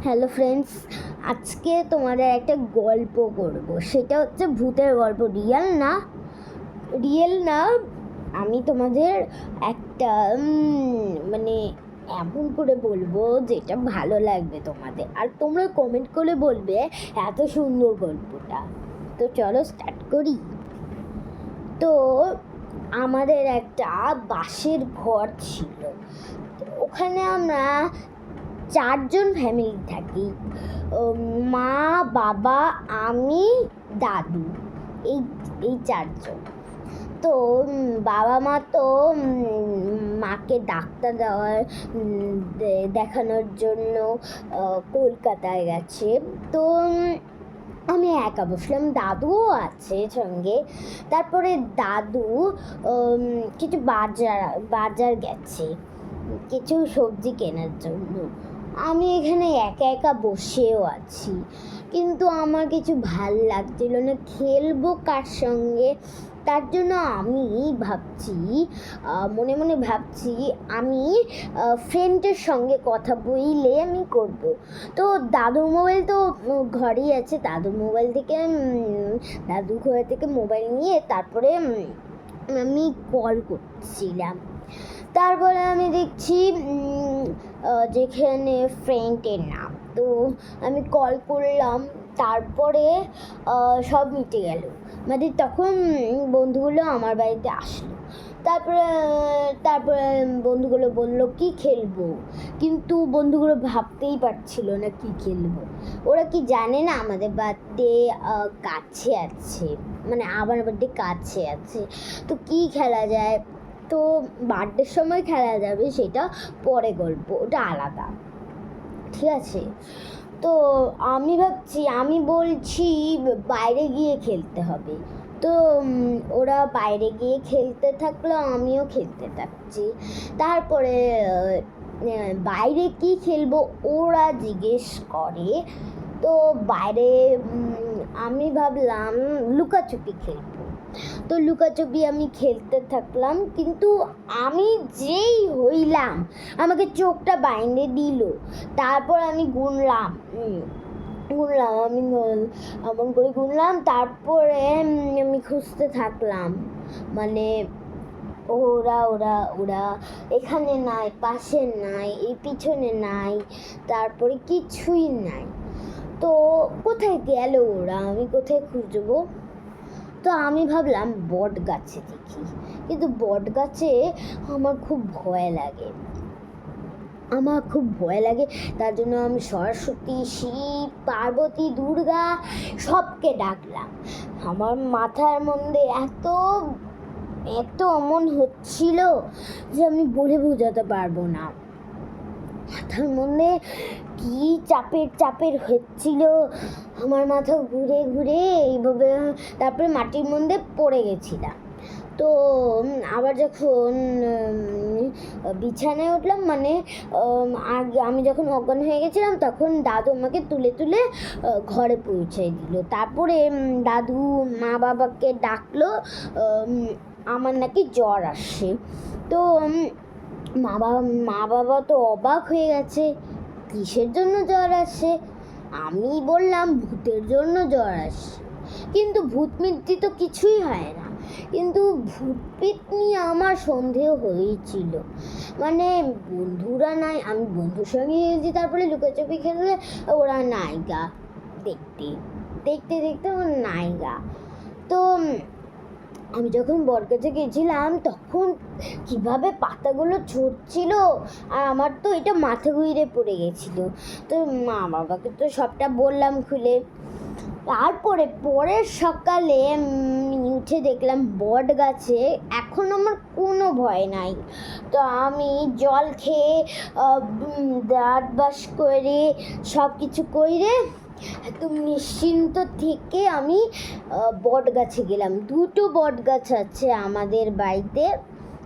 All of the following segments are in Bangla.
হ্যালো ফ্রেন্ডস, আজকে তোমাদের একটা গল্প করব। সেটা হচ্ছে ভূতের গল্প। রিয়েল না। আমি তোমাদের একটা মানে এমন করে বলবো যেটা ভালো লাগবে তোমাদের, আর তোমরা কমেন্ট করে বলবে এত সুন্দর গল্পটা। তো চলো স্টার্ট করি। তো আমাদের একটা বাঁশের ঘর ছিল। ওখানে আমরা 4জন ফ্যামিলি থাকি। মা, বাবা, আমি, দাদু, এই এই 4জন। তো বাবা মা তো মাকে ডাক্তার দেখানোর জন্য কলকাতায় গেছে। তো আমি একা বসলাম, দাদুও আছে সঙ্গে। তারপরে দাদু কিছু বাজার গেছে কিছু সবজি কেনার জন্য। আমি এখানে একা একা বসেও আছি, কিন্তু আমার কিছু ভাল লাগছিল না, খেলবো কার সঙ্গে। তার জন্য আমি মনে মনে ভাবছি আমি ফ্রেন্ডের সঙ্গে কথা বলে আমি করব। তো দাদুর মোবাইল তো ঘরেই আছে। দাদু ঘর থেকে মোবাইল নিয়ে তারপরে আমি কল করছিলাম। তারপরে আমি দেখছি যেখানে ফ্রেন্ডের নাম, তো আমি কল করলাম। তারপরে সব মিটে গেল, মানে তখন বন্ধুগুলো আমার বাড়িতে আসলো। তারপরে বন্ধুগুলো বললো কি খেলবো, কিন্তু বন্ধুগুলো ভাবতেই পারছিল না কি খেলবো। ওরা কি জানে না আমাদের বার্থডে কাছে আছে, মানে আমার বার্থডে কাছে আছে, তো কি খেলা যায়। তো বার্থডের সময় খেলা যাবে, সেটা পরে গল্প, ওটা আলাদা, ঠিক আছে। তো আমি বলছি বাইরে গিয়ে খেলতে হবে। তো ওরা বাইরে গিয়ে খেলতে থাকলো, আমিও খেলতে থাকছি। তারপরে বাইরে কি খেলবো ওরা জিজ্ঞেস করে। তো বাইরে আমি ভাবলাম লুকাচুপি খেলবো। তো লুকাচুপি আমি খেলতে থাকলাম, কিন্তু আমি যেই হইলাম আমাকে চোখটা বাইন্ধে দিল। তারপর আমি গুনলাম আমি এমন করে গুনলাম। তারপরে আমি খুঁজতে থাকলাম, মানে ওরা ওরা ওরা এখানে নাই, পাশে নাই, এই পিছনে নাই, তারপরে কিছুই নাই। তো কোথায় গেল ওরা, আমি কোথায় খুঁজবো। তো আমি ভাবলাম বট গাছে দেখি, কিন্তু বট গাছে আমার খুব ভয় লাগে। তার জন্য আমি সরস্বতী, শিব, পার্বতী, দুর্গা সবকে ডাকলাম। আমার মাথার মধ্যে এত অমন হচ্ছিল যে আমি বলে বোঝাতে পারবো না। মাথার মধ্যে কি চাপের হচ্ছিল, আমার মাথা ঘুরে ঘুরে এইভাবে। তারপরে মাটির মধ্যে পড়ে গেছিলাম। তো আবার যখন বিছানায় উঠলাম, মানে আগে আমি যখন অজ্ঞান হয়ে গেছিলাম, তখন দাদু আমাকে তুলে তুলে ঘরে পৌঁছে দিল। তারপরে দাদু মা বাবাকে ডাকলো, আমার নাকি জ্বর আসছে। তো মা বাবা তো অবাক হয়ে গেছে, কিসের জন্য জ্বর আসছে। আমি বললাম ভূতের জন্য জ্বর আসছে, কিন্তু ভূত মিথ্যি তো কিছুই হয় না। কিন্তু ভূত পেত নিয়ে আমার সন্দেহ হয়েছিল, মানে বন্ধুরা নাই, আমি বন্ধুর সঙ্গে গেছি। তারপরে লুকোচুপি খেললে ওরা নায়িকা, দেখতে ওর নায়িকা। তো আমি যখন বটগাছে গেছিলাম তখন কিভাবে পাতাগুলো ঝরছিল, আর আমার তো এটা মাথা ঘুরে পড়ে গেছিল। তো মা বাবাকে তো সবটা বললাম খুলে। তারপরে পরের সকালে উঠে দেখলাম বট গাছে, এখন আমার কোনো ভয় নাই। তো আমি জল খেয়ে দাঁত ব্রাশ করে সব কিছু করে একদম নিশ্চিন্ত থেকে আমি বট গাছে গেলাম। 2টো বট গাছ আছে আমাদের বাড়িতে।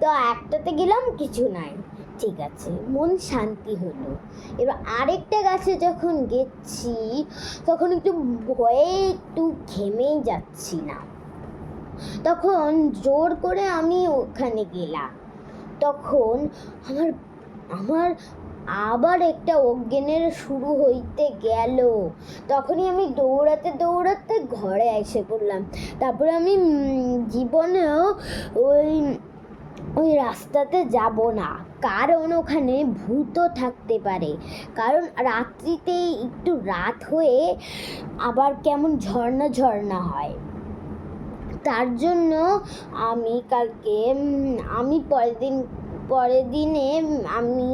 তো একটাতে গেলাম, কিছু নাই, ঠিক আছে, মন শান্তি হলো। এবার আরেকটা গাছে যখন গেছি তখন একটু ভয়ে একটু ঘেমেই যাচ্ছি না। তখন জোর করে আমি ওখানে গেলাম। তখন আমার আবার একটা অজ্ঞানের শুরু হইতে গেল। তখনই আমি দৌড়াতে দৌড়াতে ঘরে এসে পড়লাম। তারপরে আমি জীবনেও ওই ওই রাস্তাতে যাব না, কারণ ওখানে ভূতও থাকতে পারে। কারণ রাত্রিতে একটু রাত হয়ে আবার কেমন ঝর্ণা ঝর্ণা হয়। তার জন্য আমি কালকে আমি পরের দিনে আমি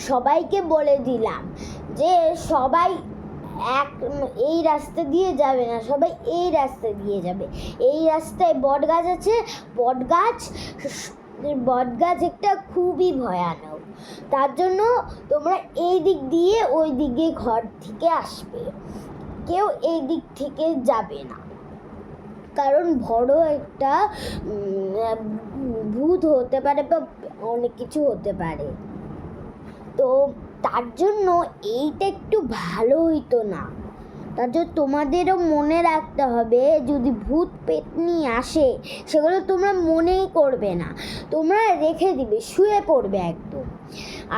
সবাইকে বলে দিলাম যে সবাই এই রাস্তা দিয়ে যাবে না, সবাই এই রাস্তা দিয়ে যাবে। এই রাস্তায় বটগাছ আছে, বটগাছ একটা খুবই ভয়ানক। তার জন্য তোমরা এই দিক দিয়ে ওই দিকে ঘর থেকে আসবে, কেউ এই দিক থেকে যাবে না, কারণ বড় একটা ভূত হতে পারে বা অনেক কিছু হতে পারে। তো তার জন্য এইটা একটু ভালো হইতো না। তার জন্য তোমাদেরও মনে রাখতে হবে, যদি ভূত পেতনি আসে সেগুলো তোমরা মনেই করবে না, তোমরা রেখে দিবে, শুয়ে পড়বে একদম।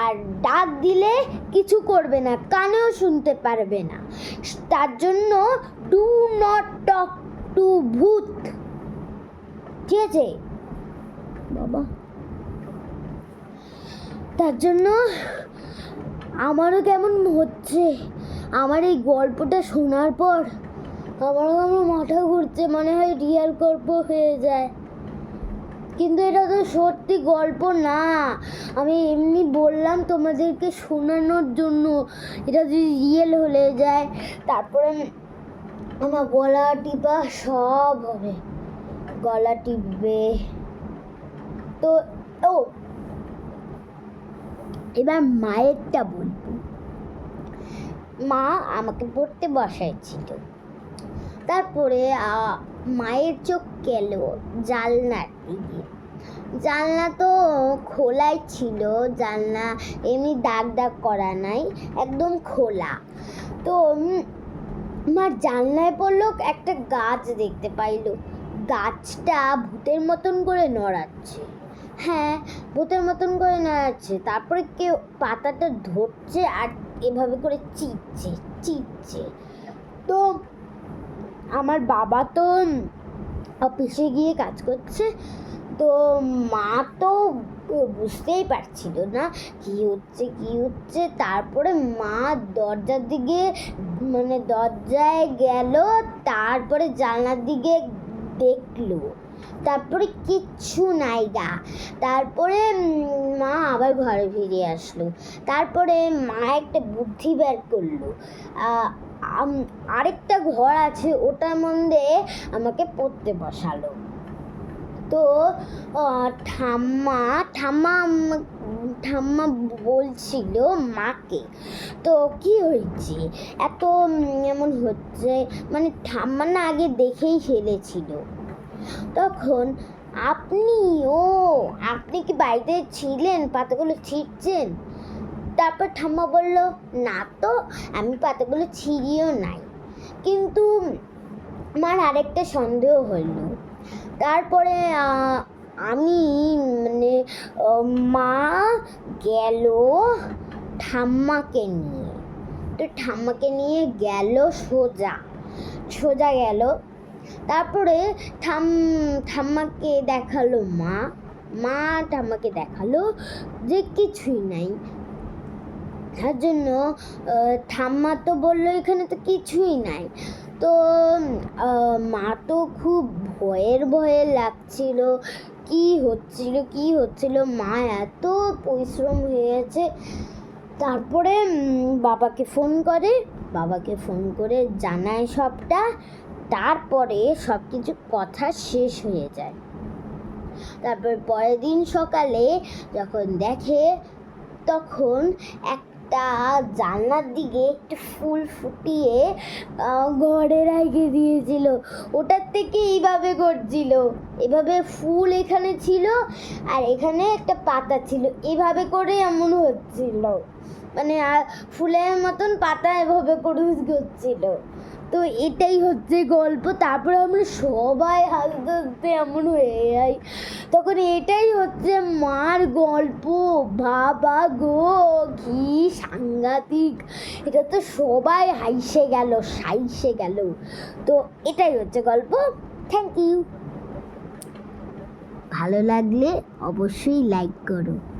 আর ডাক দিলে কিছু করবে না, কানেও শুনতে পারবে না। তার জন্য ডু নট টক টু ভূত, ঠিক আছে বাবা? তার জন্য আমারও কেমন হচ্ছে, আমার এই গল্পটা শোনার পর আমার মাথা ঘুরছে, মনে হয় রিয়েল গল্প হয়ে যায়। কিন্তু এটা তো সত্যি গল্প না, আমি এমনি বললাম তোমাদেরকে শোনানোর জন্য। এটা যদি রিয়েল হয়ে যায় তারপরে আমার গলা টিপা সব হবে, গলা টিপবে। তো এবার মায়েরটা বলবো। মা আমাকে পড়তে বসাইছিল, তারপরে মায়ের চোখ গেল জানলার দিকে। জানলা তো খোলাই ছিল, জানলা এমনি দাগ দাগ করা নাই, একদম খোলা। তো মার জানলায় পড়লো, একটা গাছ দেখতে পাইলো। গাছটা ভূতের মতন করে নড়াচ্ছে। হ্যাঁ, ভূতের মতন করে নড়াচ্ছে। তারপরে কেউ পাতাটা ধরছে আর এভাবে করে চিপছে। তো আমার বাবা তো অফিসে গিয়ে কাজ করছে, তো মা তো বুঝতেই পারছিল না কি হচ্ছে। তারপরে মা দরজার দিকে দরজায় গেল, তারপরে জানলার দিকে দেখলো, তারপরে কিচ্ছু নাই গা। তারপরে মা আবার ঘরে ফিরে আসলো। তারপরে মা একটা বুদ্ধি বের করলো, আরেকটা ঘর আছে, ওটার মধ্যে আমাকে পড়তে বসালো। তো ঠাম্মা বলছিল মাকে, তো কি হয়েছে এত এমন হচ্ছে, মানে ঠাম্মা না আগে দেখেই ফেলেছিল। তখন আপনি কি বাড়িতে ছিলেন, পাতাগুলো ছিঁড়ছেন? তারপর ঠাম্মা বলল, না তো, আমি পাতাগুলো ছিঁড়িও নাই। কিন্তু আমার আরেকটা সন্দেহ হলো। তারপরে আমি মা গেল ঠাম্মাকে নিয়ে, তো ঠাম্মাকে নিয়ে গেল সোজা গেল। তারপরে ঠাম্মাকে দেখালো মা ঠাম্মাকে দেখালো যে কিছুই নাই। তার জন্য ঠাম্মা তো বললো এখানে তো কিছুই নাই। তো মা তো খুব ভয়ে লাগছিল, কি হচ্ছিল। মা এত পরিশ্রম হয়েছে। তারপরে বাবাকে ফোন করে জানায় সবটা। তারপরে সব কিছু কথা শেষ হয়ে যায়। তারপর পরের দিন সকালে যখন দেখে, তখন একটা জানলার দিকে একটু ফুল ফুটিয়ে ঘরে রেখে দিয়েছিল। ওটার থেকে এইভাবে করছিল, এভাবে ফুল এখানে ছিল আর এখানে একটা পাতা ছিল, এভাবে করে এমন হচ্ছিল, মানে ফুলের মতন পাতা এভাবে করছিল। তো এটাই হচ্ছে গল্প। তারপরে আমরা সবাই হাসতে হাসতে এমন হয়ে যাই। তখন এটাই হচ্ছে মার গল্প। বাবা গো, কি সাংঘাতিক! এটা তো সবাই হাইসে গেল। তো এটাই হচ্ছে গল্প। Thank you. ভালো লাগলে অবশ্যই লাইক করো।